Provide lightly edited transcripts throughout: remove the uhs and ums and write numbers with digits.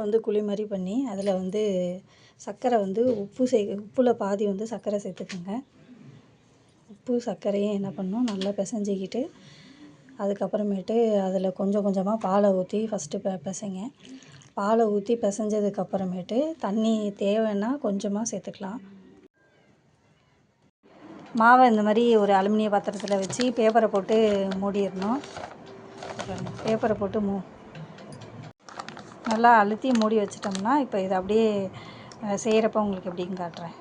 வந்து குழி மாதிரி பண்ணி அதில் வந்து சர்க்கரை வந்து உப்பில் பாதி வந்து சர்க்கரை சேர்த்துக்குங்க. உப்பு சர்க்கரையும் என்ன பண்ணணும், நல்லா பிசைஞ்சிக்கிட்டு அதுக்கப்புறமேட்டு அதில் கொஞ்சம் கொஞ்சமாக பாலை ஊற்றி ஃபஸ்ட்டு பிசைங்க. பாலை ஊற்றி பிசைஞ்சதுக்கப்புறமேட்டு தண்ணி தேவைன்னா கொஞ்சமாக சேர்த்துக்கலாம். மாவை இந்த மாதிரி ஒரு அலுமினிய பாத்திரத்தில் வச்சு பேப்பரை போட்டு மூடிடணும். பேப்பரை போட்டு நல்லா அழுத்தி மூடி வச்சிட்டோம்னா இப்போ இதை அப்படியே செய்கிறப்ப உங்களுக்கு எப்படின்னு காட்டுறேன்.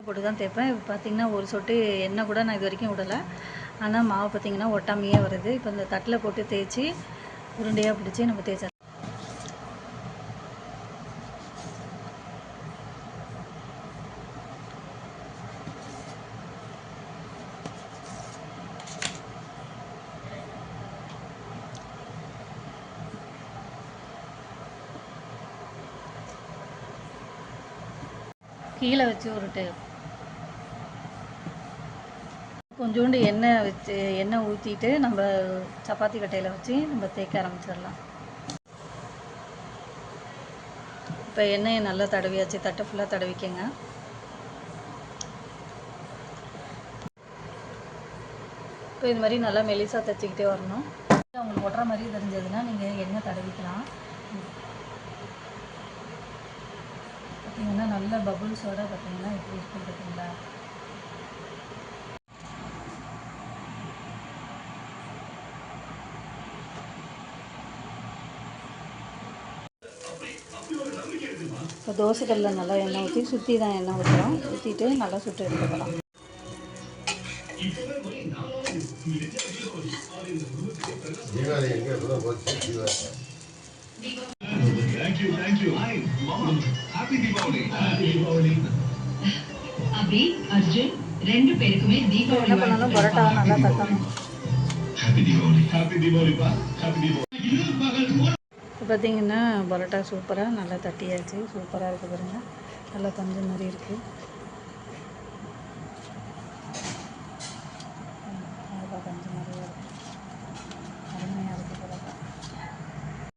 போட்டு தான் தேய்ப்பேன். இப்போ பார்த்திங்கன்னா ஒரு சொட்டு எண்ணெய் கூட நான் இது வரைக்கும் விடலை. ஆனால் மாவு பார்த்திங்கன்னா ஒட்டாமையே வருது. இப்போ இந்த தட்டில் போட்டு தேய்ச்சி உருண்டையாக பிடிச்சி நம்ம தேய்ச்சா கீழே வச்சு உருட்டு. கொஞ்சோண்டு எண்ணெய் ஊற்றிட்டு நம்ம சப்பாத்தி கட்டையில் வச்சு நம்ம தேய்க்க ஆரம்பிச்சிடலாம். இப்போ எண்ணெயை நல்லா தடவியாச்சு, தட்டை ஃபுல்லாக தடவிக்கங்க. இப்போ இது மாதிரி நல்லா மெலிசாக தைச்சிக்கிட்டே வரணும். உங்களுக்கு ஒட்டுற மாதிரி தெரிஞ்சதுன்னா நீங்கள் எண்ணெய் தடவிக்கலாம். பார்த்தீங்கன்னா நல்ல பபுள்ஸோடு பார்த்தீங்கன்னா எப்படி இருக்குது பார்த்தீங்களா? இப்போ தோசைக்கல்லில் நல்லா எண்ணெய் ஊற்றி சுற்றி தான் எண்ணெய் ஊற்றுறோம். ஊற்றிட்டு நல்லா சுட்டு எடுத்துக்கலாம். என்ன பண்ணணும், பரோட்டாவை நல்லா தட்டணும். பார்த்தீங்கன்னா பரோட்டா சூப்பராக நல்லா தட்டியாச்சு. சூப்பராக இருக்குது பாருங்கள், நல்லா பஞ்சு மாதிரி இருக்குது.